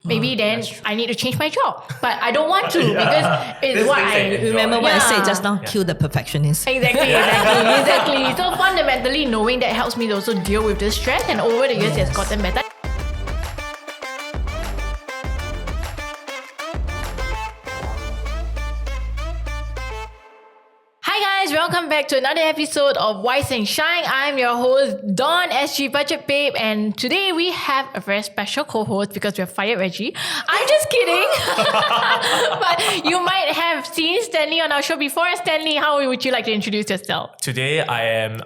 maybe then I need to change my job. But I don't want to because it's what I remember what I said just now, kill the perfectionist. Exactly. So fundamentally knowing that helps me to also deal with the stress, and over the years it's gotten better. Welcome back to another episode of Wise and Shine. I'm your host, Dawn SG Budget Babe, and today we have a very special co-host because we have fired Reggie. I'm just kidding. But you might have seen Stanley on our show before. Stanley, how would you like to introduce yourself? Today I am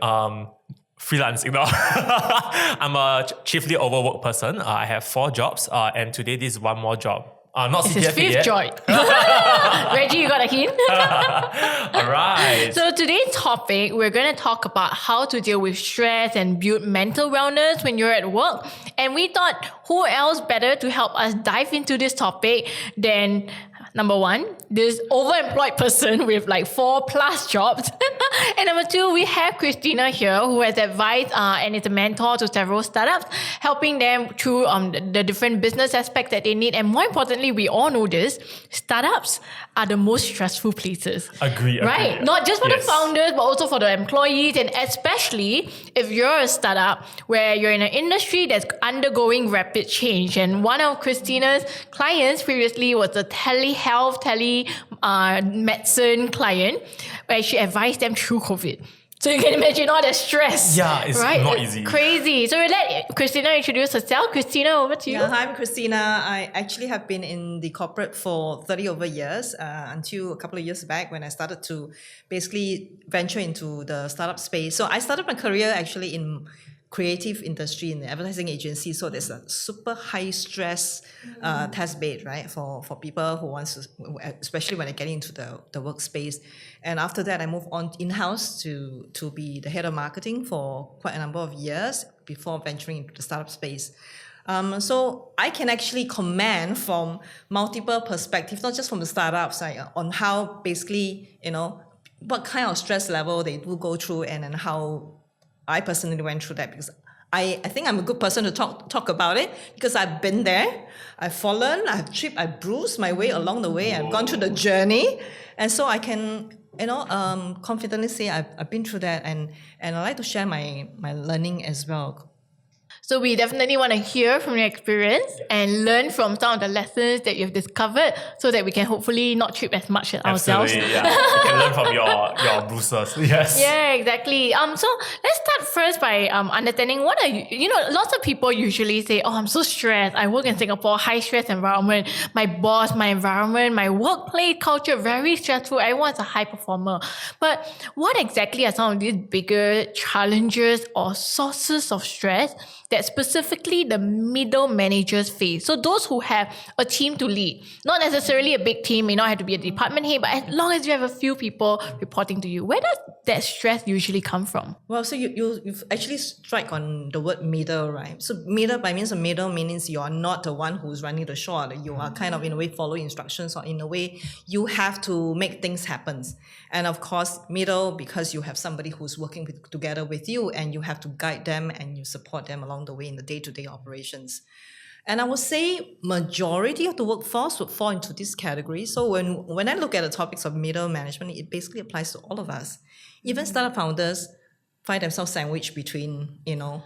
freelancing now. I'm a chiefly overworked person. I have 4 jobs, and today this is one more job. Not it's his CPF 5th yet. job. Reggie, you got a hint? All right. So today's topic, we're going to talk about how to deal with stress and build mental wellness when you're at work. And we thought, who else better to help us dive into this topic than number 1, this overemployed person with like 4+ jobs. And number 2, we have Christina here who has advised and is a mentor to several startups, helping them through the different business aspects that they need. And more importantly, we all know this, startups are the most stressful places. Agree. Right? Not just for the founders, but also for the employees. And especially if you're a startup where you're in an industry that's undergoing rapid change. And one of Christina's clients previously was a telehealth, medicine client where she advised them through COVID. So you can imagine all the stress. Yeah, it's not easy. Crazy. So we'll let Christina introduce herself. Christina, over to you. Yeah, hi, I'm Christina. I actually have been in the corporate for 30 over years until a couple of years back when I started to basically venture into the startup space. So I started my career actually in creative industry in the advertising agency, so there's a super high stress test bed, right, for people who wants to, especially when they're getting into the workspace. And after that, I moved on in-house to be the head of marketing for quite a number of years before venturing into the startup space. So I can actually command from multiple perspectives, not just from the startups, on how basically, what kind of stress level they do go through, and then how I personally went through that, because I think I'm a good person to talk about it, because I've been there, I've fallen, I've tripped, I've bruised my way along the way, I've gone through the journey, and so I can confidently say I've been through that, and I like to share my learning as well. So we definitely want to hear from your experience and learn from some of the lessons that you've discovered so that we can hopefully not trip as much as ourselves. Absolutely, yeah. You can learn from your bruises. Yes. Yeah, exactly. So let's start first by understanding what are lots of people usually say, oh, I'm so stressed. I work in Singapore, high stress environment. My boss, my environment, my workplace culture, very stressful. Everyone's a high performer. But what exactly are some of these bigger challenges or sources of stress that specifically the middle managers face? So those who have a team to lead, not necessarily a big team, may not have to be a department head, but as long as you have a few people reporting to you, where does that stress usually come from? Well, so you've actually strike on the word middle, right? So middle, by means of middle, means you are not the one who's running the show. You are kind of in a way following instructions, or in a way you have to make things happen. And of course, middle, because you have somebody who's working together with you, and you have to guide them and you support them along the way in the day-to-day operations. And I would say majority of the workforce would fall into this category. So when I look at the topics of middle management, it basically applies to all of us. Even startup founders find themselves sandwiched between, the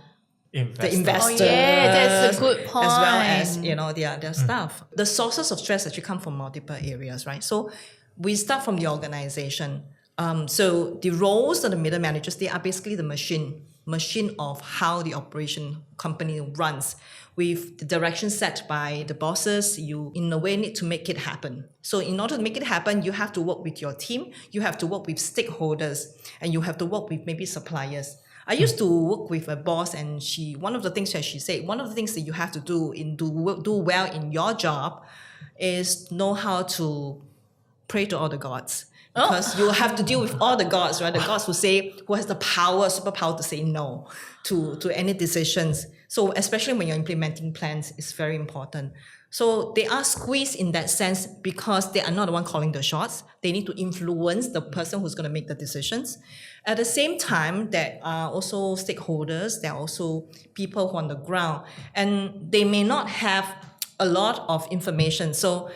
investors. Oh yeah, that's a good point. As well as, their staff. The sources of stress actually come from multiple areas, right? So we start from the organization. So the roles of the middle managers, they are basically the machine of how the operation company runs, with the direction set by the bosses. You in a way need to make it happen. So in order to make it happen, you have to work with your team, you have to work with stakeholders, and you have to work with maybe suppliers. I used to work with a boss, and one of the things that she said, one of the things that you have to do do well in your job is know how to pray to all the gods. Because you have to deal with all the gods, right? The gods who has the superpower to say no to any decisions. So especially when you're implementing plans, it's very important. So they are squeezed in that sense because they are not the one calling the shots. They need to influence the person who's going to make the decisions. At the same time, there are also stakeholders. There are also people who are on the ground. And they may not have a lot of information. So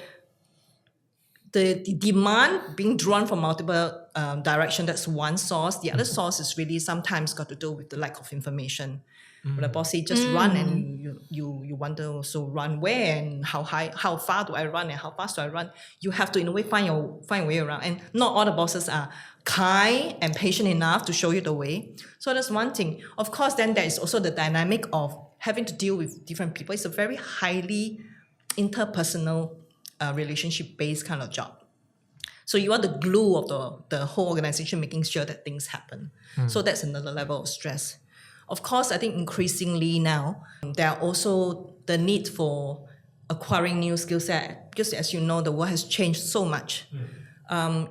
the demand being drawn from multiple direction, that's one source. The other source is really sometimes got to do with the lack of information. The boss say just run, and you wonder, so run where and how far do I run and how fast do I run? You have to in a way find a way around, and not all the bosses are kind and patient enough to show you the way. So that's one thing. Of course, then there is also the dynamic of having to deal with different people. It's a very highly interpersonal, relationship-based kind of job. So you are the glue of the whole organization, making sure that things happen. So that's another level of stress. Of course, I think increasingly now, there are also the need for acquiring new skill set, because as you know, the world has changed so much.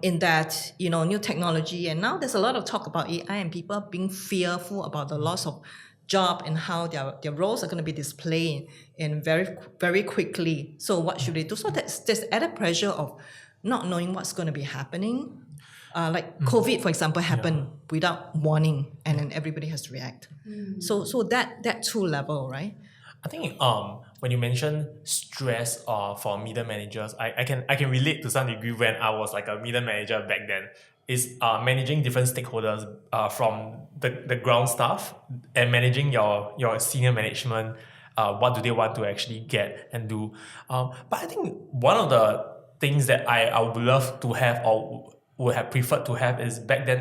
In that, new technology, and now there's a lot of talk about AI and people being fearful about the loss of job and how their roles are going to be displayed in very, very quickly. So what should they do? So there's added pressure of not knowing what's going to be happening. Like COVID, for example, happened without warning, and then everybody has to react. So that two level, right? I think when you mention stress for middle managers, I can relate to some degree when I was like a middle manager back then. Is managing different stakeholders from the ground staff and managing your senior management. What do they want to actually get and do? But I think one of the things that I would love to have or would have preferred to have is back then,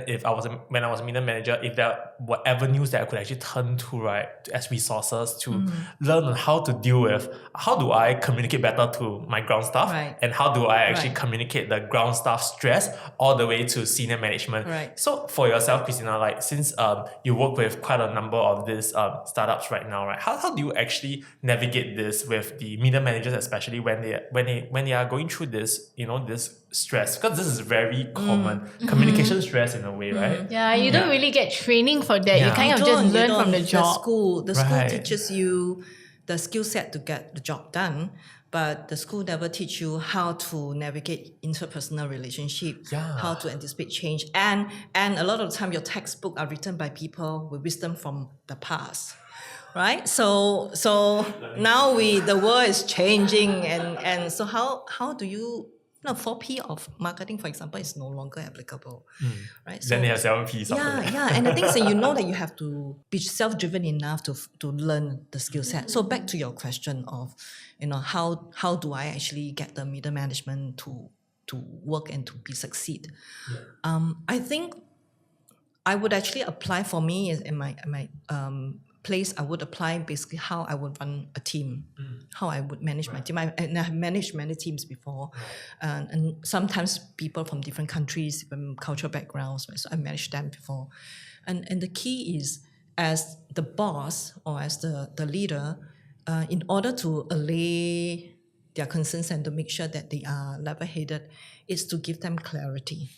when I was a middle manager, if there were avenues that I could actually turn to, right, as resources to learn on how to deal with, how do I communicate better to my ground staff, Right. and how do I actually Right. communicate the ground staff stress all the way to senior management. Right. So for yourself, Christina, like since you work with quite a number of these startups right now, right, how do you actually navigate this with the middle managers, especially when they are going through this, this stress? Because this is very common communication stress in a way, right? Yeah, you don't really get training for that. You Yeah. kind of just learn from the job. The school Right. teaches you the skill set to get the job done, but the school never teach you how to navigate interpersonal relationship, Yeah. how to anticipate change, and a lot of the time your textbook are written by people with wisdom from the past. Right, so now the world is changing, and so how do you 4P of marketing, for example, is no longer applicable, right? So Then they have 7Ps. and the thing is that that you have to be self-driven enough to learn the skill set. So back to your question of, how do I actually get the middle management to work and to succeed? I think I would actually apply, for me in my place, I would apply basically how I would run a team, how I would manage my team. And I have managed many teams before, and sometimes people from different countries, from cultural backgrounds, right? So I managed them before. And the key is, as the boss or as the leader, in order to allay their concerns and to make sure that they are level-headed, is to give them clarity.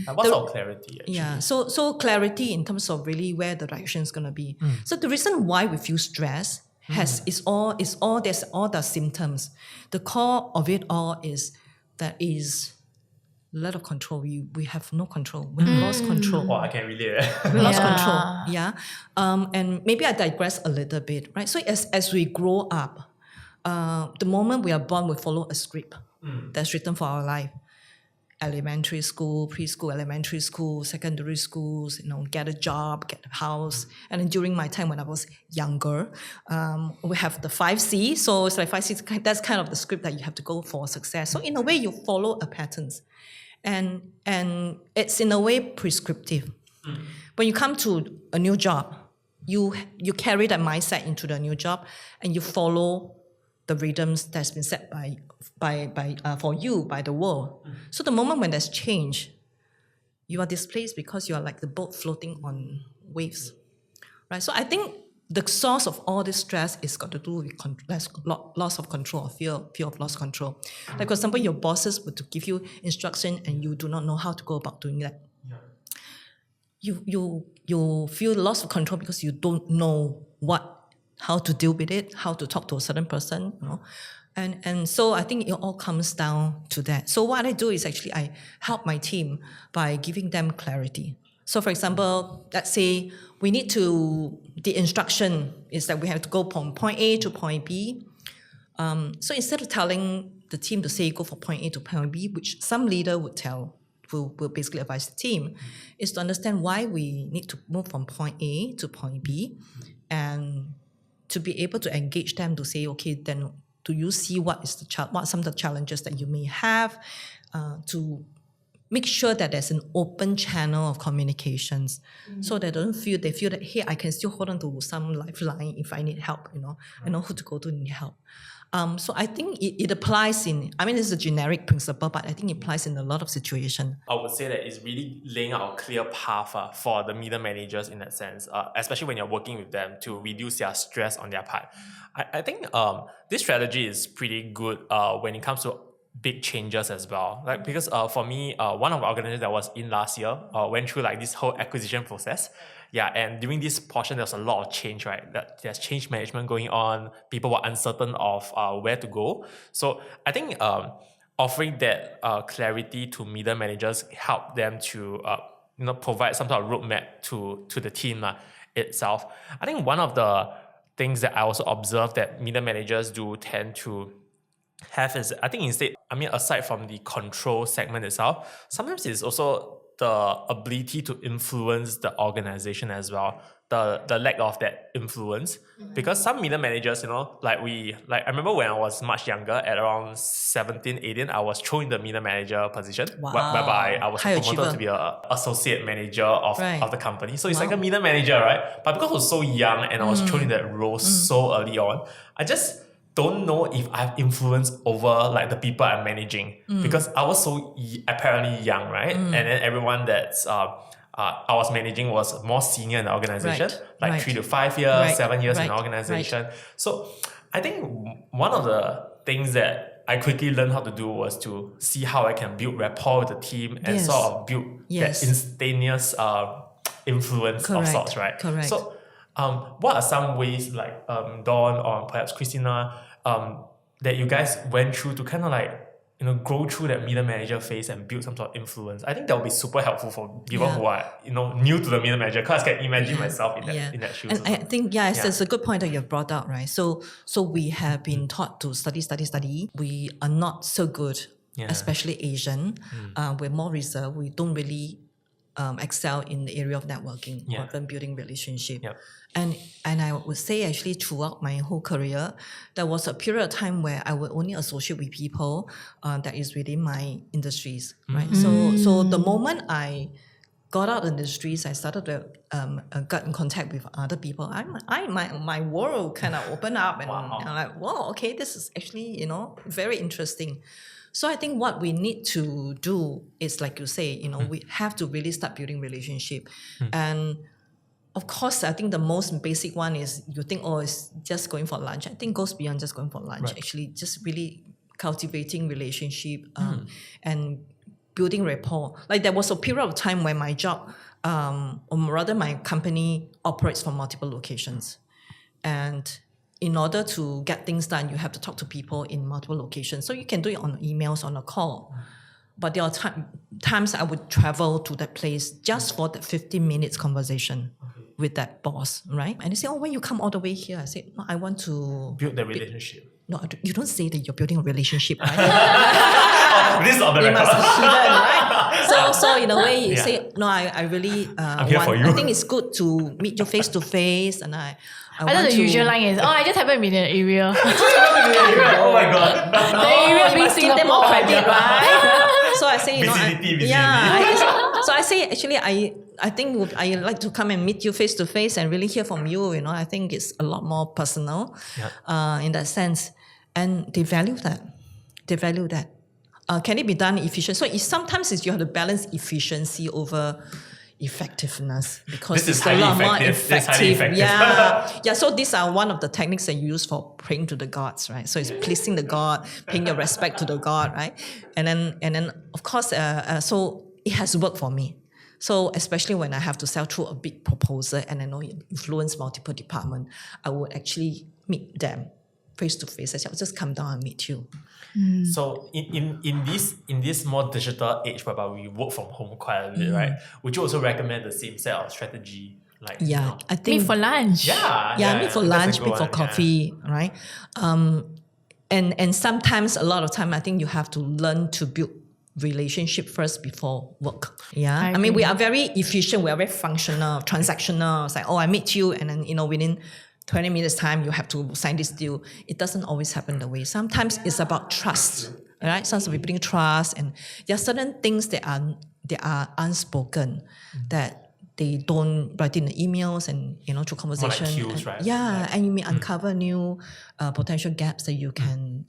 What's our clarity, actually? Yeah, so clarity in terms of really where the direction is going to be. So the reason why we feel stress is all there's all the symptoms. The core of it all is lack of control. We have no control. We lost control. Oh, I can relate. We lost Yeah. control. Yeah. And maybe I digress a little bit, right? So as we grow up, the moment we are born, we follow a script that's written for our life. Elementary school, preschool, elementary school, secondary schools, get a job, get a house. And then during my time when I was younger, we have the 5C. So it's like 5C, that's kind of the script that you have to go for success. So in a way, you follow a pattern. And it's in a way prescriptive. When you come to a new job, you carry that mindset into the new job, and you follow the rhythms that's been set for you by the world. So the moment when there's change, you are displaced because you are like the boat floating on waves, right? So I think the source of all this stress is got to do with loss of control, or fear of loss control. Like for example, your bosses were to give you instruction and you do not know how to go about doing that. You feel loss of control because you don't know how to deal with it, how to talk to a certain person, And so I think it all comes down to that. So what I do is actually I help my team by giving them clarity. So for example, let's say the instruction is that we have to go from point A to point B. So instead of telling the team to say go for point A to point B, which some leader would tell, will basically advise the team, is to understand why we need to move from point A to point B, and to be able to engage them to say, okay, then do you see what are some of the challenges that you may have, to make sure that there's an open channel of communications, so they feel that, hey, I can still hold on to some lifeline if I need help, I know who to go to need help. So I think it applies it's a generic principle, but I think it applies in a lot of situations. I would say that it's really laying out a clear path for the middle managers in that sense, especially when you're working with them to reduce their stress on their part. I think this strategy is pretty good when it comes to big changes as well. Like, because for me, one of the organizations that I was in last year went through like this whole acquisition process. Yeah, and during this portion, there's a lot of change, right? There's change management going on. People were uncertain of where to go. So I think offering that clarity to middle managers help them to provide some sort of roadmap to the team itself. I think one of the things that I also observed that middle managers do tend to have is, I think aside from the control segment itself, sometimes it's also the ability to influence the organization as well, the lack of that influence. Because some middle managers, I remember when I was much younger, at around 17, 18, I was thrown in the middle manager position, whereby I was promoted to be an associate manager of the company. So it's like a middle manager, right? But because I was so young and I was thrown in that role so early on, I just don't know if I have influence over like the people I'm managing, because I was so apparently young, right? And then everyone that's I was managing was more senior in the organization, 3 to 5 years, 7 years in the organization. So I think one of the things that I quickly learned how to do was to see how I can build rapport with the team and sort of build that instantaneous influence of sorts, right? Correct. So what are some ways, like Dawn or perhaps Christina, that you guys went through to kind of go through that middle manager phase and build some sort of influence? I think that would be super helpful for people who are new to the middle manager, because I can imagine myself in that shoes. And I think it's a good point that you've brought out, right? So we have been taught to study. We are not so good, especially Asian. We're more reserved. We don't really excel in the area of networking or even building relationship. And I would say actually throughout my whole career, there was a period of time where I would only associate with people that is within my industries, right? So the moment I got out of the industries, I started to get in contact with other people. My world kind of opened up, and I'm like, whoa, okay, this is actually very interesting. So I think what we need to do is, like you say, we have to really start building relationship. And of course, I think the most basic one is you think, it's just going for lunch. I think it goes beyond just going for lunch. Actually, just really cultivating relationship and building rapport. Like there was a period of time where my job, or rather my company, operates from multiple locations. And in order to get things done, you have to talk to people in multiple locations. So you can do it on emails, on a call. But there are times I would travel to that place just for that 15 minutes conversation with that boss, right? And they say, when you come all the way here? I say, no, I want to build the relationship. No, you don't say that you're building a relationship, right? This is on the record. Must be hidden, right? So in a way, you say, no, I really I'm here for you. I think it's good to meet you face to face, and I thought the usual line is, I just haven't been in an area. Oh my god. The area being Singapore, more credit, right? So I say, Visibility. So I say, actually, I think I like to come and meet you face to face and really hear from you. I think it's a lot more personal in that sense, and they value that. Can it be done efficient? So sometimes you have to balance efficiency over effectiveness, because this is it's a lot more effective. This is highly effective. Yeah. So these are one of the techniques that you use for praying to the gods, right? So it's pleasing the god, paying your respect to the god, right? And then of course, so it has worked for me. So especially when I have to sell through a big proposal and I know it influence multiple departments, I would actually meet them face to face. I say, I'll just come down and meet you. So in this more digital age whereby we work from home quite a bit, right? Would you also recommend the same set of strategy? Like, I think meet for lunch. Yeah, meet for lunch, meet for coffee, right? And sometimes, a lot of time, I think you have to learn to build relationship first before work. Yeah. I I mean, we agree. are very efficient. We are very functional, transactional. It's like, oh, I meet you, and then, within 20 minutes time, you have to sign this deal. It doesn't always happen that way. Sometimes it's about trust, right? Sometimes we're building trust, and there are certain things that are unspoken that they don't write in the emails and through conversation. cues, And- right? Yeah, and you may uncover new potential gaps that you can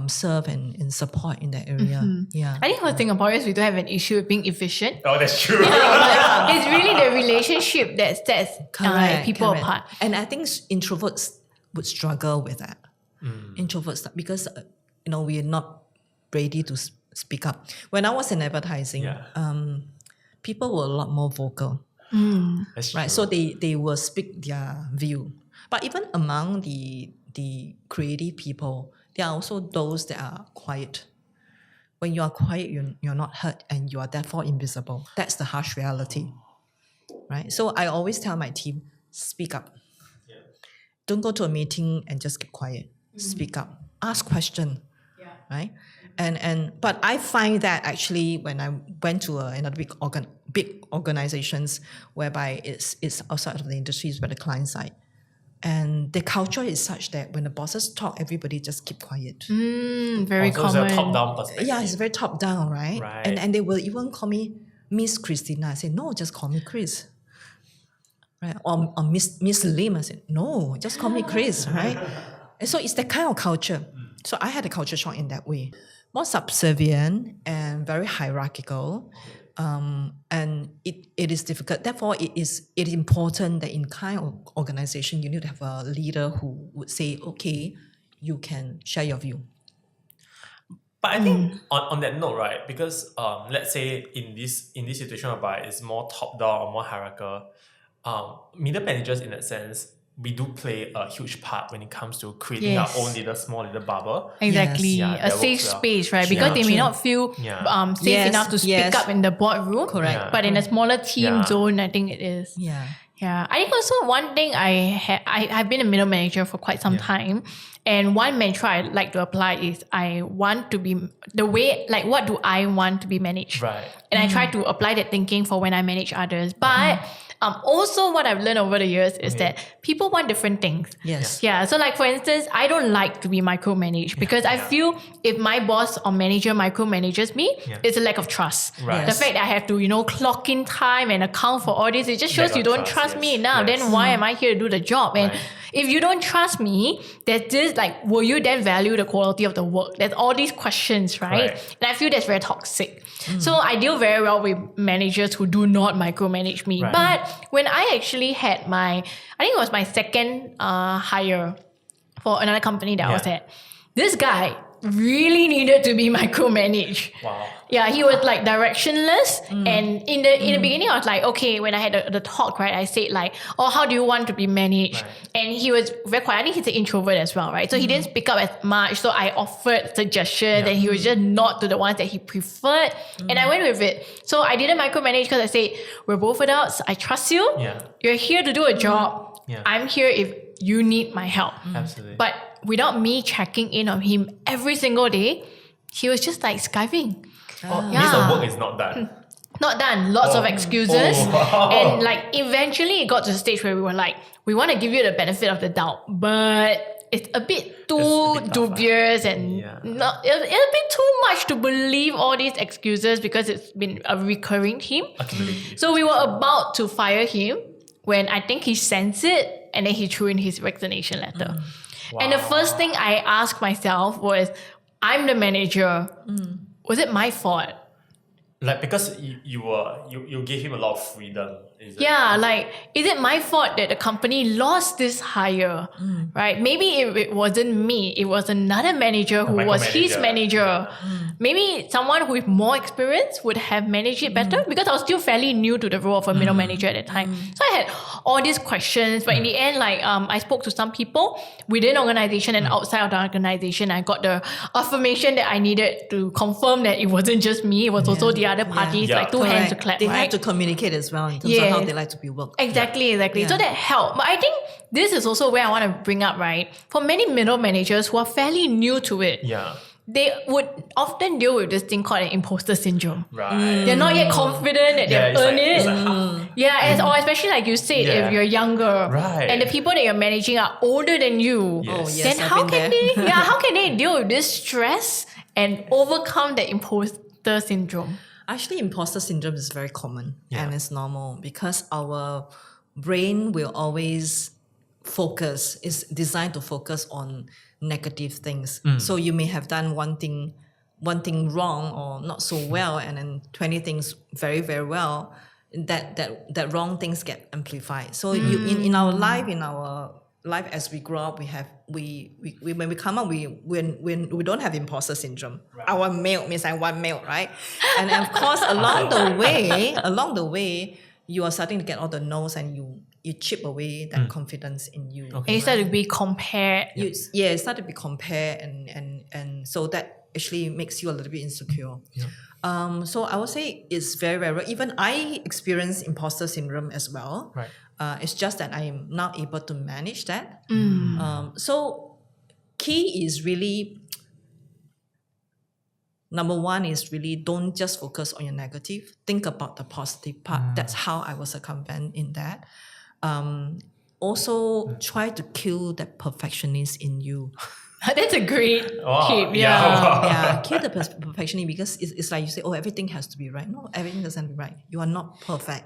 serve and support in that area. Yeah. I think for Singaporeans, we don't have an issue with being efficient. Oh, that's true. But it's really the relationship that sets people correct. apart. And I think introverts would struggle with that. Introverts, because we are not ready to speak up. When I was in advertising, people were a lot more vocal, That's right? true. So they will speak their view. But even among the creative people, there are also those that are quiet. When you are quiet, you're not heard, and you are therefore invisible. That's the harsh reality, right? So I always tell my team, speak up. Don't go to a meeting and just keep quiet. Speak up. Ask question. Right? But I find that actually when I went to another big organizations whereby it's outside of the industry, it's by the client side. And the culture is such that when the bosses talk, everybody just keep quiet. Very Also, it's common. a top-down perspective. Yeah, it's very top down, right? Right. And they will even call me Miss Christina. I said, no, just call me Chris. Right? Or Miss Lim. I said, no, just call me Chris, right? And so it's that kind of culture. So I had a culture shock in that way. More subservient and very hierarchical. And it is difficult. Therefore, it is important that in kind of organization, you need to have a leader who would say, okay, you can share your view. But I think on that note, right, because let's say in this situation whereby it's more top down or more hierarchical, middle managers in that sense, we do play a huge part when it comes to creating Yes. our own small little bubble. Exactly. Yeah, a that safe works well. space, right? Because they may True. not feel Yeah. safe Yes, enough to speak yes. up in the boardroom. Correct. Yeah. But in a smaller team Yeah. zone, I think it is. Yeah. Yeah, I think also one thing I've been a middle manager for quite some time, and one mantra I like to apply is I want to be what do I want to be managed? Right. And I try to apply that thinking for when I manage others. But also what I've learned over the years is that people want different things. Yes. Yeah, so like for instance, I don't like to be micromanaged because I feel if my boss or manager micromanages me, it's a lack of trust. Right. The fact that I have to, clock in time and account for all this, it just shows Lack you of don't trust, trust me yes. enough. Yes. Then why am I here to do the job? And Right. if you don't trust me, there's this will you then value the quality of the work? There's all these questions, right? Right. And I feel that's very toxic. So I deal very well with managers who do not micromanage me. Right. But when I actually had I think it was my second hire for another company that I was Yeah. at, this guy really needed to be micromanaged. Wow. Yeah, he was directionless, and in the beginning, I was like, okay. When I had the talk, right, I said oh, how do you want to be managed? Right. And he was very quiet. I think he's an introvert as well, right? So he didn't speak up as much. So I offered suggestions, and he was just nod to the ones that he preferred, and I went with it. So I didn't micromanage because I said we're both adults. I trust you. Yeah. You're here to do a job. Yeah. I'm here if you need my help. Absolutely. But without me checking in on him every single day, he was just skiving. Means the work is not done. Not done. Lots of excuses. wow. And eventually it got to the stage where we were we want to give you the benefit of the doubt, but it's a bit too It's a bit tough, dubious and Yeah. it's a bit too much to believe all these excuses because it's been a recurring theme. Accountability. So we were about to fire him when I think he sensed it and then he threw in his resignation letter. And the first thing I asked myself was, I'm the manager. Was it my fault? Because you gave him a lot of freedom. Is it? Yeah, is it my fault that the company lost this hire? Right? Maybe it wasn't me. It was another manager who was his manager. Maybe someone with more experience would have managed it better because I was still fairly new to the role of a middle manager at that time. So I had all these questions, but in the end, I spoke to some people within the organization and outside of the organization. I got the affirmation that I needed to confirm that it wasn't just me. It was also the other parties, Yeah. two hands to Correct. clap, They right? have to communicate as well in terms Yes. how Yes. they like to be worked. Exactly. So Yeah. that helped. But I think this is also where I want to bring up, right? For many middle managers who are fairly new to it, Yeah. they would often deal with this thing called an imposter syndrome. Right. They're not yet confident that Yeah, they've earned it's it. like half. Yeah, or especially like you said, Yeah. if you're younger, Right. and the people that you're managing are older than you, Yes. Oh, yes, then I've how been can there. they? How can they deal with this stress and overcome the imposter syndrome? Actually, imposter syndrome is very common Yeah. and it's normal because our brain will always is designed to focus on negative things. So you may have done one thing wrong or not so well, and then 20 things very, very well. That wrong things get amplified. So you in our life as we grow up, we when we come up, we don't have imposter syndrome. I want milk means I want milk, right? And of course, along the way, you are starting to get all the no's, and you chip away that confidence in you. And you start to be compared. You start to be compared, and so that actually makes you a little bit insecure. So I would say it's very, very rare. Even I experience imposter syndrome as well. Right. It's just that I am not able to manage that. So key is really, number one is really don't just focus on your negative. Think about the positive part. That's how I will circumvent in that. Also try to kill that perfectionist in you. That's a great Wow, tip. yeah. Yeah, kill the perfectionist, because it's like you say, oh, everything has to be right. No, everything doesn't be right. You are not perfect.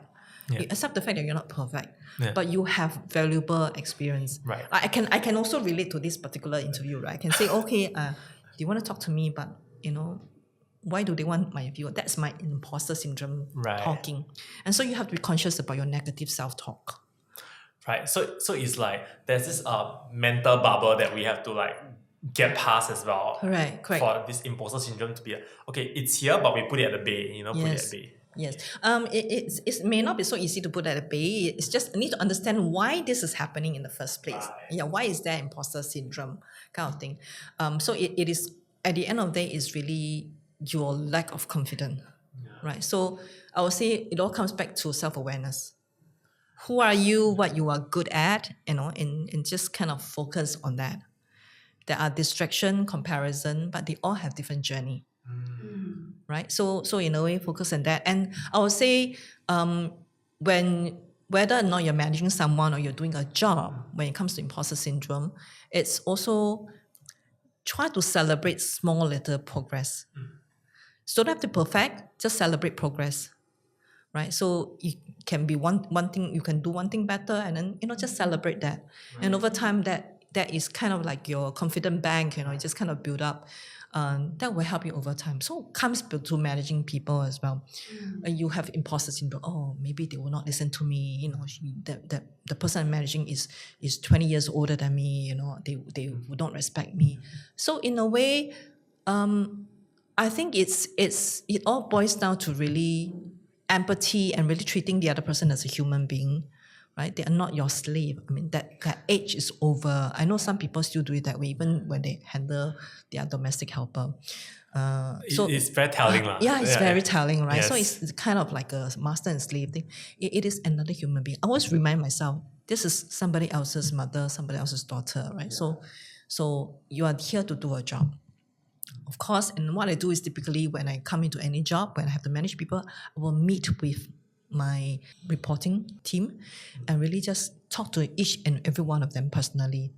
Yeah. You accept the fact that you're not perfect, Yeah. but you have valuable experience. Right. I can also relate to this particular interview, right? I can say, okay, you want to talk to me, but why do they want my view? That's my imposter syndrome Right. talking. And so you have to be conscious about your negative self-talk. Right. So it's like there's this mental bubble that we have to like get past as well. Correct. For this imposter syndrome to be okay, it's here, but we put it at the bay. Put it at the bay. Yes. It may not be so easy to put at a bay. It's just need to understand why this is happening in the first place. Right. Yeah. Why is there imposter syndrome kind of thing? So it is, at the end of the day, is really your lack of confidence, right? So I would say it all comes back to self-awareness. Who are you? What you are good at? And just kind of focus on that. There are distraction, comparison, but they all have different journey. Right? So in a way, focus on that. And I would say whether or not you're managing someone or you're doing a job, when it comes to imposter syndrome, it's also try to celebrate small little progress. So don't have to perfect, just celebrate progress. Right? So you can be one thing, you can do one thing better, and then just celebrate that. And over time that is kind of like your confident bank, it just kind of build up. That will help you over time. So it comes to managing people as well. You have imposter syndrome. Oh, maybe they will not listen to me. The person I'm managing is 20 years older than me. They would not respect me. So in a way, I think it all boils down to really empathy and really treating the other person as a human being. Right? They are not your slave. I mean, that age is over. I know some people still do it that way, even when they handle their domestic helper. So It's very telling. yeah, it's very telling, right? So Yes. it's kind of like a master and slave thing. It is another human being. I always remind myself, this is somebody else's mother, somebody else's daughter, right? So you are here to do a job. Of course, and what I do is typically when I come into any job, when I have to manage people, I will meet with my reporting team and really just talk to each and every one of them personally.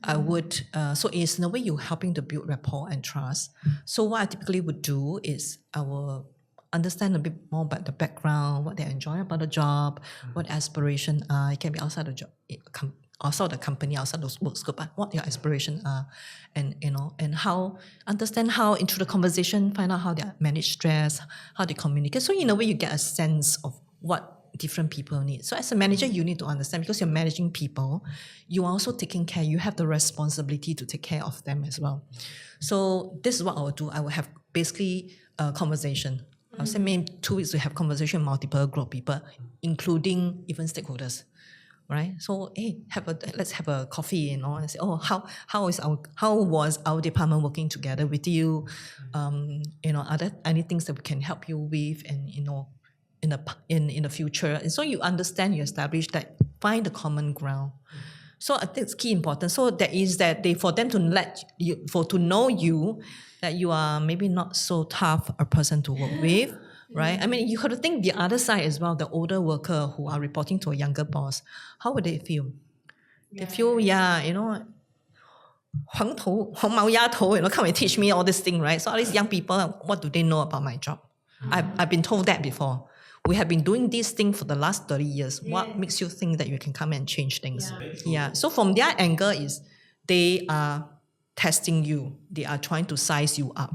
I would, so it's in a way you're helping to build rapport and trust. So what I typically would do is I will understand a bit more about the background, what they enjoy about the job, what aspiration are. It can be outside the job, outside the company, outside the work scope, but what your aspirations are, and how understand how into the conversation, find out how they manage stress, how they communicate. So in a way, you get a sense of what different people need. So as a manager, you need to understand, because you're managing people, you are also taking care. You have the responsibility to take care of them as well. So this is what I will do. I will have basically a conversation. I'll say maybe 2 weeks to have conversation with multiple group of people, including even stakeholders. Right, so hey, let's have a coffee, and say, oh, how was our department working together with you? Are there any things that we can help you with, and in the future. And so you understand, you establish that, find the common ground. So I think it's key important. So that is that for them to to know you, that you are maybe not so tough a person to work with, right? I mean, you have to think the other side as well, the older worker who are reporting to a younger boss. How would they feel? They feel, you know, 黄毛丫头, you know, come and teach me all this thing, right? So all these young people, what do they know about my job? I've been told that before. We have been doing this thing for the last 30 years. What makes you think that you can come and change things? Yeah. So from their angle is they are testing you. They are trying to size you up.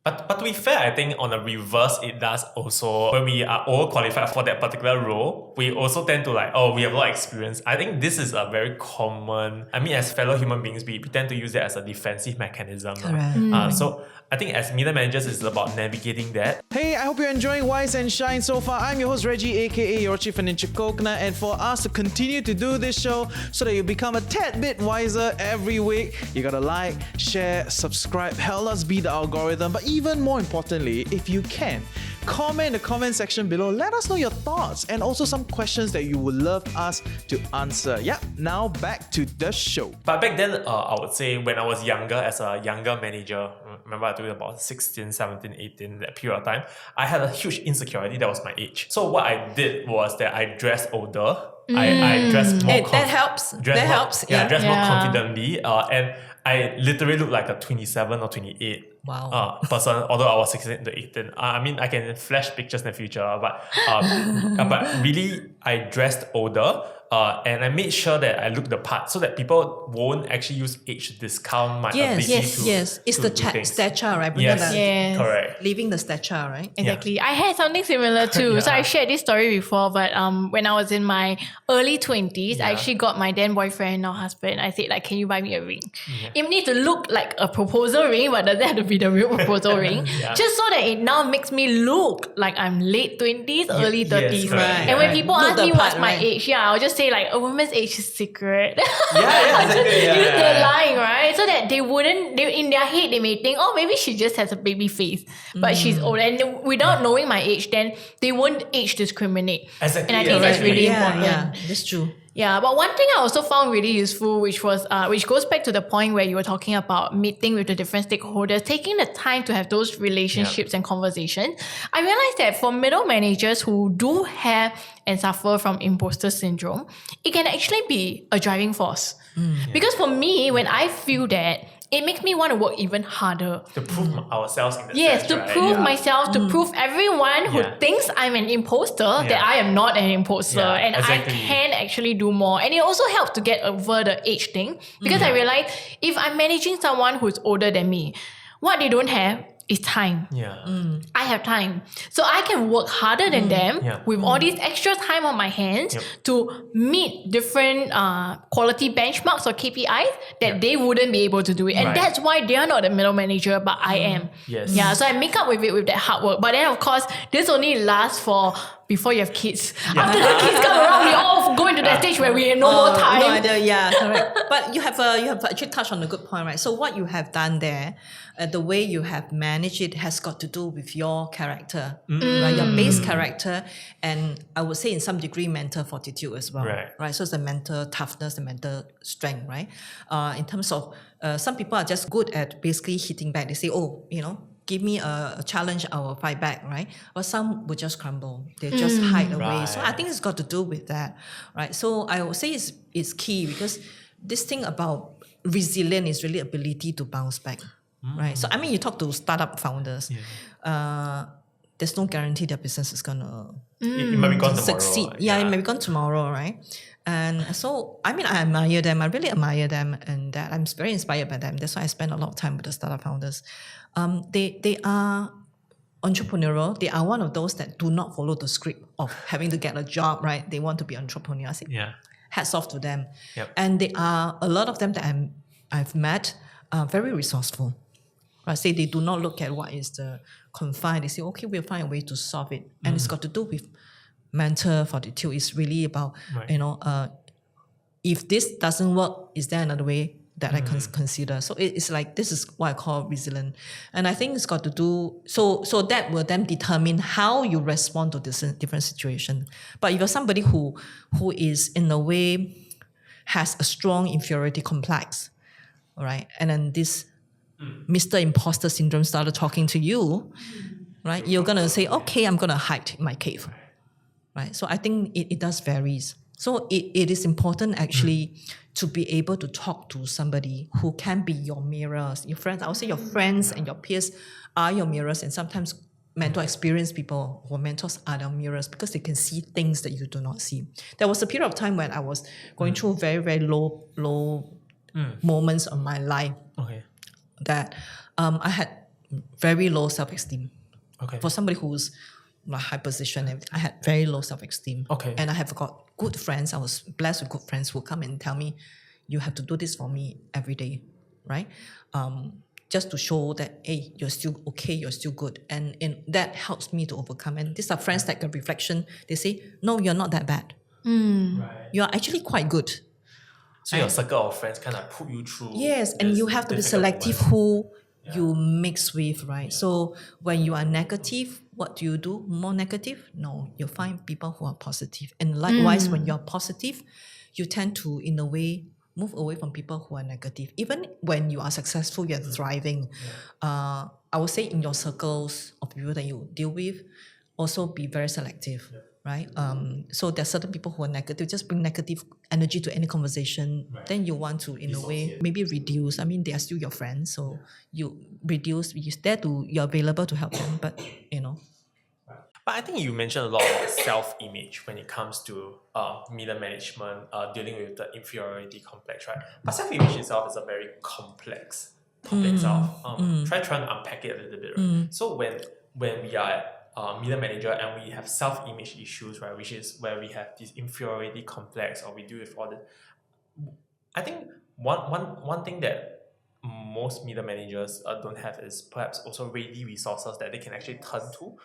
But to be fair, I think on the reverse, it does also, when we are overqualified for that particular role, we also tend to like, we have a lot of experience. I think this is a very common, I mean, as fellow human beings, we tend to use that as a defensive mechanism. Correct. So I think as middle managers, it's about navigating that. Hey, I hope you're enjoying Wise and Shine so far. I'm your host Reggie, aka your Chief Financial Coconut, and for us to continue to do this show so that you become a tad bit wiser every week, you gotta like, share, subscribe, help us beat the algorithm. But even more importantly, if you can, comment in the comment section below. Let us know your thoughts and also some questions that you would love us to answer. Yeah, now back to the show. But back then, I would say when I was younger, as a younger manager, remember I was about 16, 17, 18, that period of time, I had a huge insecurity that was my age. So what I did was that I dressed older. I dressed more that helps. That helps. Yeah, I dressed more confidently. And I literally looked like a 27 or 28 person, although I was 16 to 18. I mean, I can flash pictures in the future, but really, I dressed older. And I made sure that I looked the part so that people won't actually use age to discount my ability to Yes. It's the stature, right? Yes. Correct. Leaving the stature, right? Exactly. I had something similar too. So I shared this story before, but when I was in my early 20s, I actually got my then boyfriend, now husband. I said, like, can you buy me a ring? It needs to look like a proposal ring, but doesn't have to be the real proposal ring. Just so that it now makes me look like I'm late 20s, early 30s. Right, and when people Look ask the me part, what's my right? age, I'll just say like a woman's age is secret. Exactly. They're lying, right? So that in their head, they may think, oh, maybe she just has a baby face, but she's old. And without knowing my age, then they won't age discriminate. Exactly. And I think that's really important. Yeah, that's true. Yeah, but one thing I also found really useful, which goes back to the point where you were talking about meeting with the different stakeholders, taking the time to have those relationships and conversations. I realized that for middle managers who do have and suffer from imposter syndrome, it can actually be a driving force. Because for me, when I feel that, it makes me want to work even harder. To prove ourselves in the Yes, sense, to right? prove myself, to prove everyone who thinks I'm an imposter that I am not an imposter and exactly. I can actually do more. And it also helps to get over the age thing because I realize if I'm managing someone who's older than me, what they don't have is time. I have time. So I can work harder than them with all this extra time on my hands to meet different quality benchmarks or KPIs that they wouldn't be able to do it. And that's why they are not the middle manager, but I am. Yes. Yeah, so I make up with it with that hard work. But then of course, this only lasts for before you have kids. After the kids come around, we all go into that stage where we have no more time. No idea, yeah, correct. But you have actually touched on a good point, right? So what you have done there, the way you have managed it has got to do with your character, right? Your base character, and I would say in some degree mental fortitude as well, right? So it's the mental toughness, the mental strength, right? In terms of some people are just good at basically hitting back. They say, oh, give me a challenge, I will fight back, right? Or some will just crumble. They just hide away. So I think it's got to do with that, right? So I would say it's key because this thing about resilience is really ability to bounce back, right? So I mean, you talk to startup founders, there's no guarantee their business is gonna It might be gone tomorrow. succeed. Yeah, it may be gone tomorrow, right? And so, I mean, I admire them. I really admire them, and that I'm very inspired by them. That's why I spend a lot of time with the startup founders. They are entrepreneurial. They are one of those that do not follow the script of having to get a job, right? They want to be entrepreneur. I say, hats off to them. And they are a lot of them that I've met are very resourceful. Right? Say they do not look at what is the confined. They say, okay, we'll find a way to solve it, and it's got to do with mental fortitude. It's really about if this doesn't work, is there another way? that I consider. So it's like, this is what I call resilient. And I think it's got to do, so that will then determine how you respond to this different situation. But if you're somebody who is in a way has a strong inferiority complex, all right, and then this Mr. Imposter syndrome started talking to you, right, you're going to say, okay, I'm going to hide in my cave, right? So I think it does varies. So it is important actually to be able to talk to somebody who can be your mirrors. Your friends, I would say your friends and your peers are your mirrors, and sometimes mentor experienced people who are mentors are their mirrors because they can see things that you do not see. There was a period of time when I was going through very, very low moments of my life that I had very low self-esteem. Okay. For somebody who's like high position, I had very low self-esteem. Okay. And I have got good friends. I was blessed with good friends who come and tell me, you have to do this for me every day, right? Just to show that, hey, you're still okay, you're still good. And that helps me to overcome. And these are friends that get reflection. They say, no, you're not that bad. Right. You're actually quite good. So your circle of friends kind of put you through. Yes, and you have to be selective who you mix with, right? So when you are negative, what do you do? More negative? No, you find people who are positive. And likewise, when you're positive, you tend to, in a way, move away from people who are negative. Even when you are successful, you're thriving. I would say in your circles of people that you deal with, also be very selective. Right? So there are certain people who are negative, just bring negative energy to any conversation. Then you want to, in a way, maybe reduce. I mean, they are still your friends, so you reduce. You're available to help them, but you know. But I think you mentioned a lot about self-image when it comes to middle management, dealing with the inferiority complex, right? But self-image itself is a very complex topic itself. Try to unpack it a little bit, right? So when we are middle manager and we have self-image issues, right, which is where we have this inferiority complex, or we deal with all the, I think one thing that most middle managers don't have is perhaps also ready resources that they can actually turn to,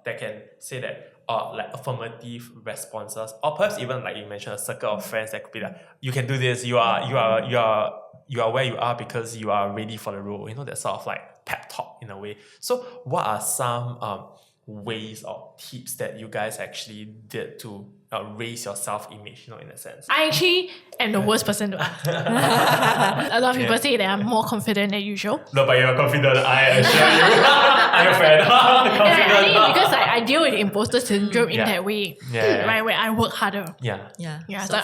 that can say that like affirmative responses, or perhaps even like you mentioned, a circle of friends that could be like, you can do this, you are where you are because you are ready for the role, that sort of like pep talk in a way. So what are some ways or tips that you guys actually did to raise your self-image, in a sense? I actually am the worst person to ask. A lot of people say that I'm more confident than usual. No, but you're confident, I assure you. I'm your friend. Confident. I think because I deal with imposter syndrome in that way, right? Where I work harder. Yeah. So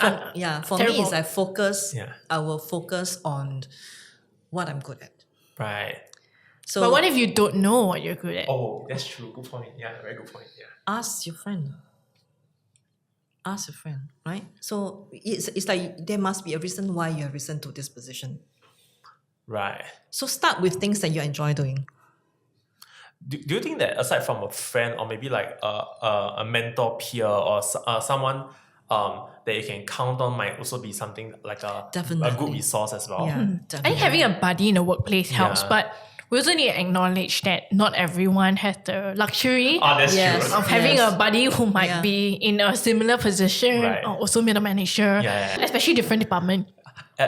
for me, terrible. is I focus. Yeah. I will focus on what I'm good at. Right. So But what if you don't know what you're good at? Oh, that's true. Good point. Yeah, very good point. Yeah. ask your friend. Ask your friend, right? So it's like there must be a reason why you have risen to this position. Right. So start with things that you enjoy doing. Do you think that aside from a friend or maybe like a mentor peer or someone that you can count on might also be something like a good resource as well? Yeah, I definitely. think having a buddy in the workplace helps, Yeah. but we also need to acknowledge that not everyone has the luxury Oh, that's Yes. true. of having Yes. a buddy who might Yeah. be in a similar position Right. or also middle manager, Yeah. especially different department.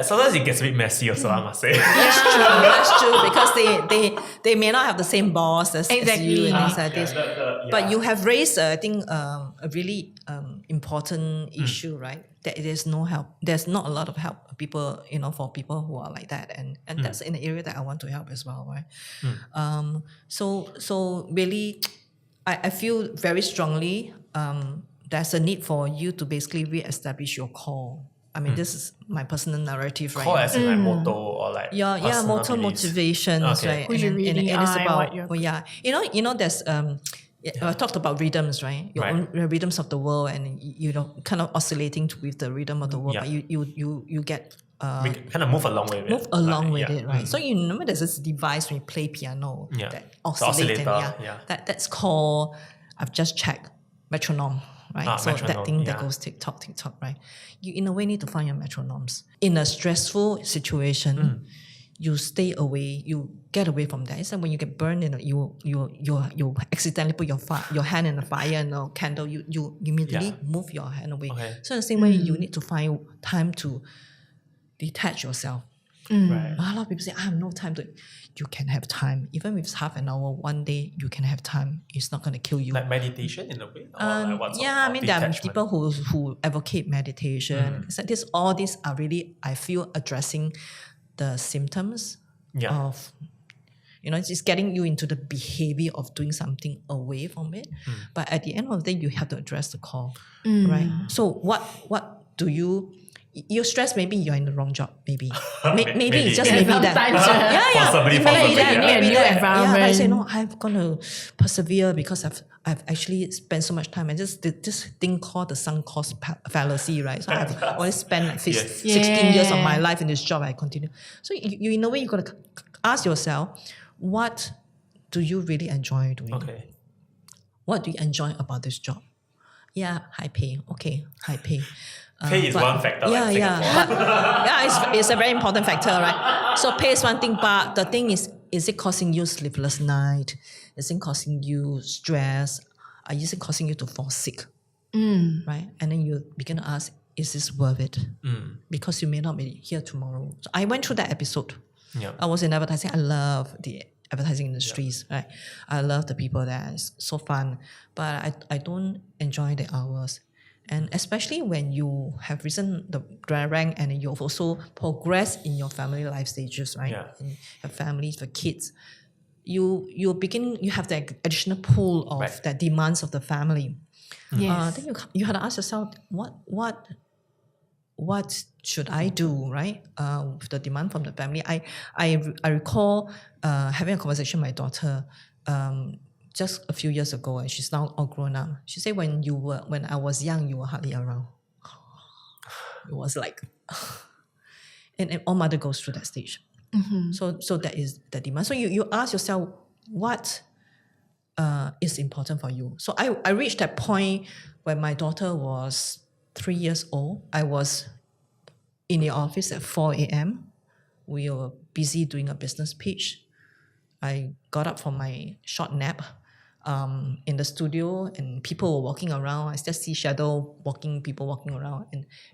Sometimes it gets a bit messy also, I must say. That's true. That's true because they may not have the same boss as Exactly. you and things Ah, like this. But you have raised, I think, a really important issue, right? That there's no help. There's not a lot of help people, for people who are like that, and that's in the area that I want to help as well, right? So really, I feel very strongly there's a need for you to basically re-establish your core. I mean, this is my personal narrative, right? Call as in like motto or like personal Motor beliefs. motivations, Okay. right? Who you really and it's are and about what you're there's I talked about rhythms, right? Your own rhythms of the world, and kind of oscillating with the rhythm of the world, Yeah. but you get We kind of move along with it. move along with yeah. it, right? So you remember there's this device when you play piano Yeah. that The oscillates, and oscillator, yeah. that's called, I've just checked, metronome, right? So metronome, that thing that yeah. goes tick tock, right? You in a way need to find your metronomes. In a stressful situation, you stay away, you get away from that. It's like when you get burned, you accidentally put your hand in the fire and a candle, you immediately move your hand away. Okay. So in the same way, you need to find time to detach yourself. Right. A lot of people say, I have no time to. You can have time. Even if it's half an hour, one day, you can have time. It's not going to kill you. Like meditation in a way? Or like what sort Yeah, I of mean, there are detachment? people who advocate meditation. It's like this, all these are really, I feel, addressing the symptoms Yeah. of, it's just getting you into the behavior of doing something away from it. But at the end of the day, you have to address the core, right? So what do you're stressed, maybe you're in the wrong job, maybe. Maybe it's just maybe that. Sometimes, Possibly, Maybe possibly, that, yeah. a new Yeah, environment. but I say no. I'm gonna persevere because I've actually spent so much time. And just this thing called the sunk cost fallacy, right? So I've always spent like 16 years of my life in this job. I continue. So you in a way you gotta ask yourself, what do you really enjoy doing? Okay. What do you enjoy about this job? Yeah, high pay. Okay, high pay. Pay is But- one factor. Yeah, like yeah. Singapore. But, it's a very important factor, right? So pay is one thing, but the thing is it causing you sleepless night? Is it causing you stress? Is it causing you to fall sick? Right? And then you begin to ask, is this worth it? Because you may not be here tomorrow. So I went through that episode. Yeah. I was in advertising. I love the advertising industries, right? I love the people there. It's so fun. But I don't enjoy the hours. And especially when you have risen the rank and you've also progressed in your family life stages, right? Yeah. In your families, your kids, you have the additional pool of Right. the demands of the family. Yes. Then you had to ask yourself, what should I do, right? With the demand from the family. I recall having a conversation with my daughter just a few years ago, and she's now all grown up. She said, when I was young, you were hardly around. It was like, and all mother goes through that stage. So that is the demand. So you ask yourself, what is important for you? So I reached that point when my daughter was 3 years old. I was in the office at 4 a.m. We were busy doing a business pitch. I got up from my short nap in the studio, and people were walking around. I just see people walking around,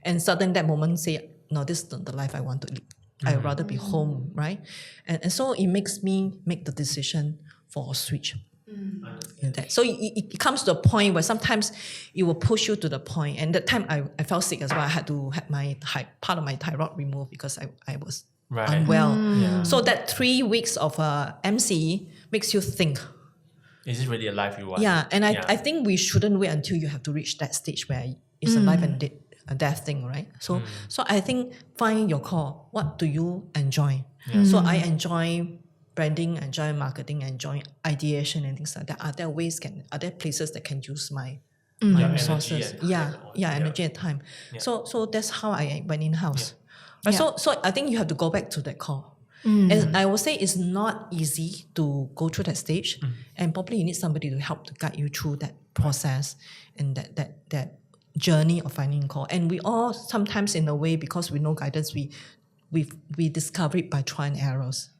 and suddenly that moment say, no, this is not the life I want to live. I'd rather be home, right? And so it makes me make the decision for a switch. In that. So it comes to a point where sometimes it will push you to the point. And that time I felt sick as well. I had to have my part of my thyroid removed because I was Right. unwell. Yeah. So that 3 weeks of MCE makes you think. Is this really a life you want? Yeah, and I think we shouldn't wait until you have to reach that stage where it's a life and a death thing, right? So I think find your core. What do you enjoy? So I enjoy branding, enjoy marketing, enjoy ideation and things like that. Are there places that can use my Your resources? energy and time. Energy and time. So that's how I went in-house. Right? So I think you have to go back to that core. And I would say it's not easy to go through that stage, and probably you need somebody to help to guide you through that process and that journey of finding core. And we all sometimes, in a way, because we know guidance, we discover it by trial and errors.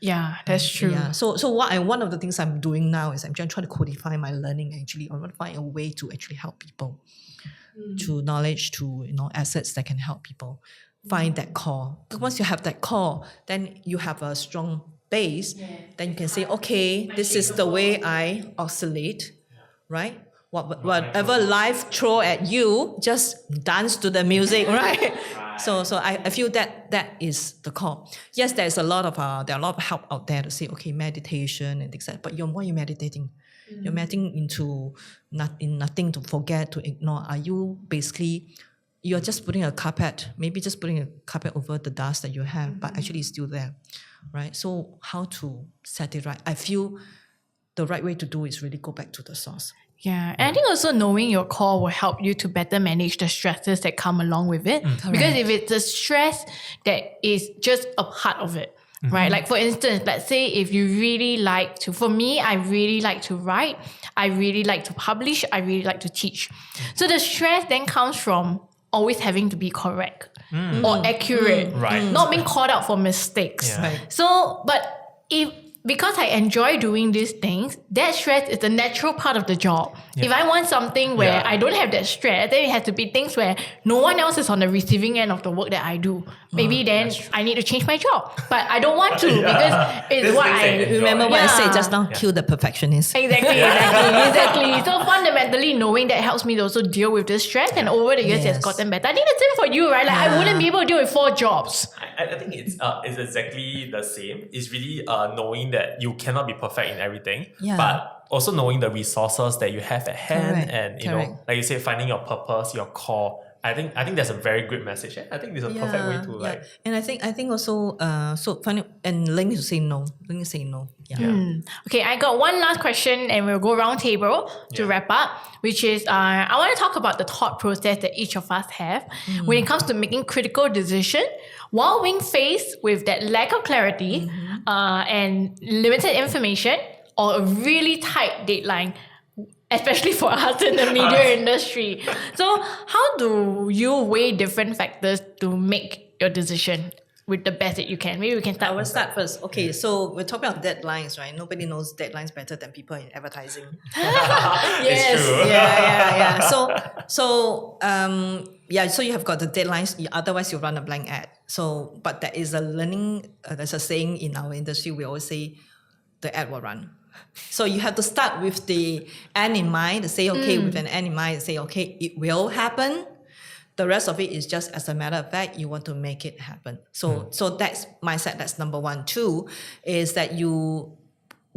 Yeah, that's true. Yeah. So one of the things I'm doing now is I'm trying to codify my learning. Actually, I want to find a way to actually help people, to knowledge, to assets that can help people find that core. Because once you have that core, then you have a strong base. Then you can say, okay, this is the way I oscillate, right? Whatever life throw at you, just dance to the music, right? So I feel that is the core. Yes, there are a lot of help out there to say, okay, meditation and things like that. But what are you meditating? You're meditating into nothing to forget, to ignore. Are you basically, you're just putting a carpet over the dust that you have, but actually it's still there, right? So how to set it right? I feel the right way to do is really go back to the source. Yeah, and I think also knowing your core will help you to better manage the stresses that come along with it. Because if it's a stress that is just a part of it, right? Like for instance, let's say if you really like to, for me, I really like to write, I really like to publish, I really like to teach. So the stress then comes from always having to be correct or accurate, Right. not being caught out for mistakes. Yeah. Right. So, but because I enjoy doing these things, that stress is a natural part of the job. If I want something where I don't have that stress, then it has to be things where no one else is on the receiving end of the work that I do. maybe then I need to change my job. But I don't want to because it's This what makes I sense. Remember what I said Yeah. just now? Kill the perfectionist. Exactly. So fundamentally, knowing that helps me to also deal with this stress, and over the years, it's Yes. gotten better. I think the same for you, right? Like I wouldn't be able to deal with 4 jobs. I think it's exactly the same. It's really knowing that you cannot be perfect in everything, Yeah. but also knowing the resources that you have at hand, Correct, and you correct. know, like you said, finding your purpose, your core. I think that's a very good message. I think this is a perfect way to like. And I think also so funny and learning to say no. Learning to say no. Yeah. Okay, I got one last question, and we'll go round table to wrap up, which is I want to talk about the thought process that each of us have when it comes to making critical decisions while being faced with that lack of clarity and limited information or a really tight deadline, especially for us in the media industry. So how do you weigh different factors to make your decision with the best that you can? Maybe we can start I will with start first. Okay, so we're talking about deadlines, right? Nobody knows deadlines better than people in advertising. It's true. Yeah. So you have got the deadlines. Otherwise, you run a blank ad. So, but there is a learning. There's a saying in our industry. We always say, the ad will run. So you have to start with the end in mind. To say, okay, with an end in mind, say, okay, it will happen. The rest of it is just as a matter of fact, you want to make it happen. So that's mindset. That's number 1. 2 is that you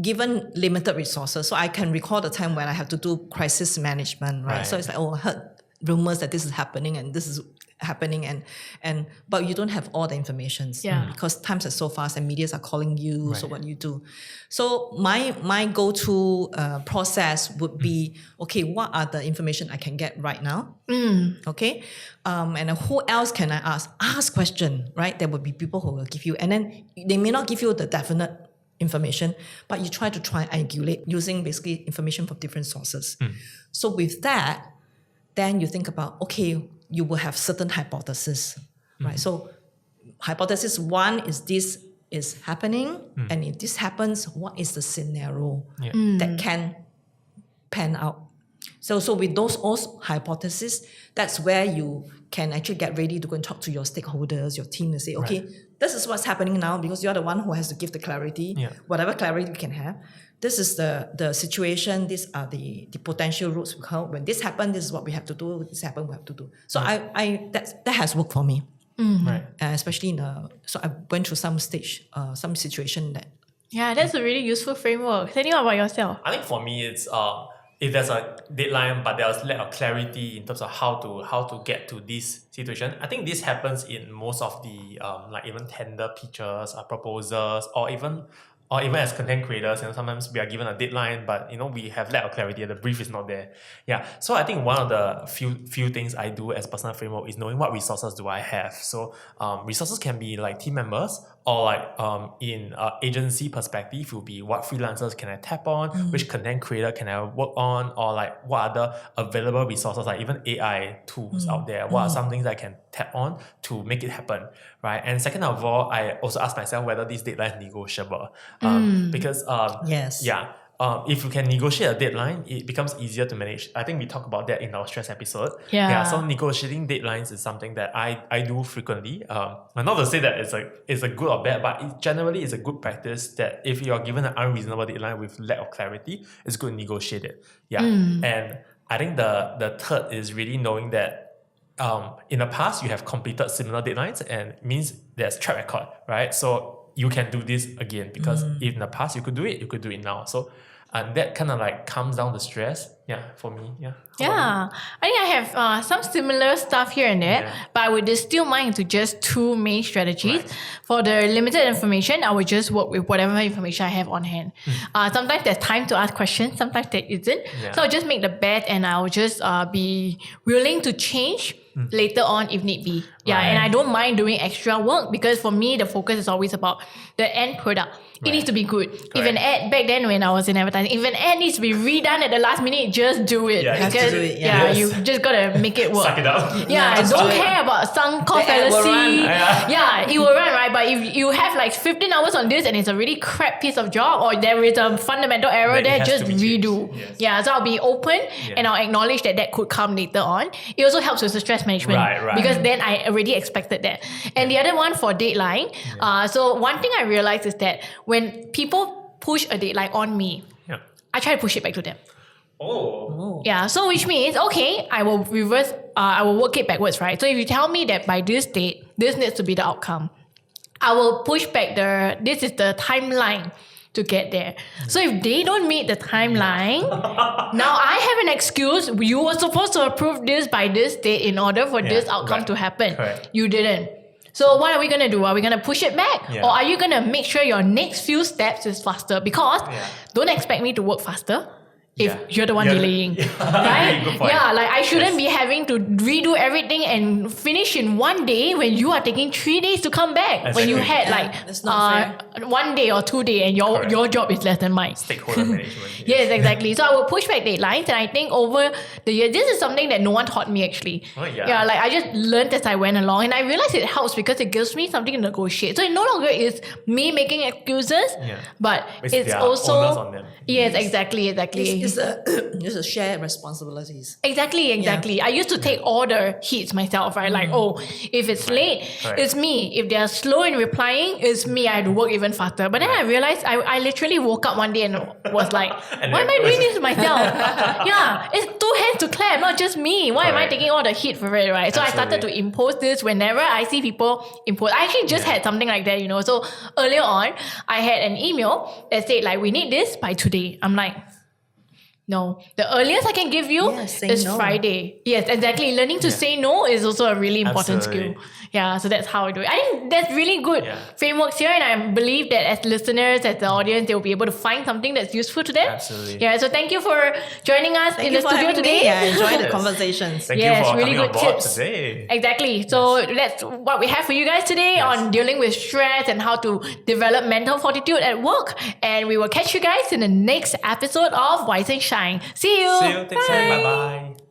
given limited resources. So I can recall the time when I have to do crisis management, right? So it's like, I heard rumors that this is happening and this is happening and but you don't have all the information because times are so fast and medias are calling you. So what do you do? So my go-to process would be, okay, what are the information I can get right now? Okay, and who else can I ask question, right? There will be people who will give you, and then they may not give you the definite information, but you try to triangulate using basically information from different sources. So with that, then you think about, okay, you will have certain hypotheses, right? So hypothesis 1 is this is happening, and if this happens, what is the scenario that can pan out? So with those hypotheses, that's where you can actually get ready to go and talk to your stakeholders, your team, and say, okay, this is what's happening now, because you're the one who has to give the clarity, whatever clarity you can have. This is the situation. These are the potential routes. When this happens, this is what we have to do. When this happens, we have to do. So that has worked for me, Right. especially so I went through some situation that. Yeah, that's a really useful framework. Tell me about yourself. I think for me, it's if there's a deadline, but there's lack of clarity in terms of how to get to this situation. I think this happens in most of the like even tender pitches, proposals, or even as content creators, sometimes we are given a deadline, but we have lack of clarity. The brief is not there. Yeah. So I think one of the few things I do as personal framework is knowing what resources do I have. So resources can be like team members, or like in agency perspective, will be what freelancers can I tap on, which content creator can I work on, or like what other available resources, like even AI tools out there. What are some things I can tap on to make it happen, right? And second of all, I also ask myself whether this deadline is negotiable, because if you can negotiate a deadline, it becomes easier to manage. I think we talked about that in our stress episode. So negotiating deadlines is something that I do frequently. Not to say that it's a good or bad, but it generally is a good practice that if you are given an unreasonable deadline with lack of clarity, it's good to negotiate it. And I think the third is really knowing that in the past you have completed similar deadlines, and means there's track record, right? So you can do this again, because if in the past you could do it now. So and that kind of like calms down the stress. For me. How about I think I have some similar stuff here and there, but I would distill mine into just 2 main strategies. For the limited information, I would just work with whatever information I have on hand. Sometimes there's time to ask questions, sometimes there isn't. So I'll just make the bet, and I'll just be willing to change later on if need be. And I don't mind doing extra work, because for me, the focus is always about the end product. It needs to be good. If an ad back then when I was in advertising, if an ad needs to be redone at the last minute, just do it. Yeah, have to because do it, yeah. Yes. you just gotta make it work. Suck it up. Yeah, just don't do it. care about sunk cost The ad will fallacy. run. Yeah, it will run, right? But if you have like 15 hours on this and it's a really crap piece of job or there is a fundamental error Then it there, has just to be changed. redo. Yes. Yeah, so I'll be open and I'll acknowledge that could come later on. It also helps with the stress management Right. because then I already expected that. And the other one for deadline. So one thing I realized is that when people push a deadline on me, Yeah. I try to push it back to them. Oh. Yeah, so which means, okay, I will reverse, I will work it backwards, right? So if you tell me that by this date, this needs to be the outcome, I will push back this is the timeline to get there. So if they don't meet the timeline, now I have an excuse. You were supposed to approve this by this date in order for this outcome right. to happen. Correct. You didn't. So what are we going to do? Are we going to push it back? Yeah. Or are you going to make sure your next few steps is faster? Because don't expect me to work faster if you're the one delaying. Right? Good point. Yeah, like I shouldn't be having to redo everything and finish in one day when you are taking 3 days to come back. When you Exactly. had that's not 1 day or 2 days and your job is less than mine. Stakeholder management. Yes, exactly. So I will push back deadlines, and I think over the year, this is something that no one taught me actually. Oh, yeah. Like I just learned as I went along, and I realized it helps because it gives me something to negotiate. So it no longer is me making excuses, but it's their also onus on them. yes, exactly. It's a shared responsibilities. Exactly. I used to take all the hits myself, right? Like, if it's late, Correct. it's me. If they're slow in replying, it's me. I had to work even faster. But then I realized I literally woke up one day and was like, And why am I then- doing this to myself? Yeah, it's two hands to clap, not just me. Why am I Correct. taking all the hit for it, right? So I started to Absolutely. impose this whenever I see people impose. I actually just had something like that, So earlier on, I had an email that said like, we need this by today. I'm like, no, the earliest I can give you Yes, say is no. Friday. Yes, exactly. Learning to say no is also a really important Absolutely. skill. Yeah, so that's how I do it. I think that's really good Yeah. frameworks here, and I believe that as listeners, as the audience, they will be able to find something that's useful to them. Absolutely. Yeah, so thank you for joining us Thank in you the for studio having today. me. I enjoy the Yes. conversations. Thank Yes, you for really coming good on board tips. today. Exactly. So that's what we have for you guys today on dealing with stress and how to develop mental fortitude at work. And we will catch you guys in the next episode of Wise and Shine. See you. See you next time. Bye bye.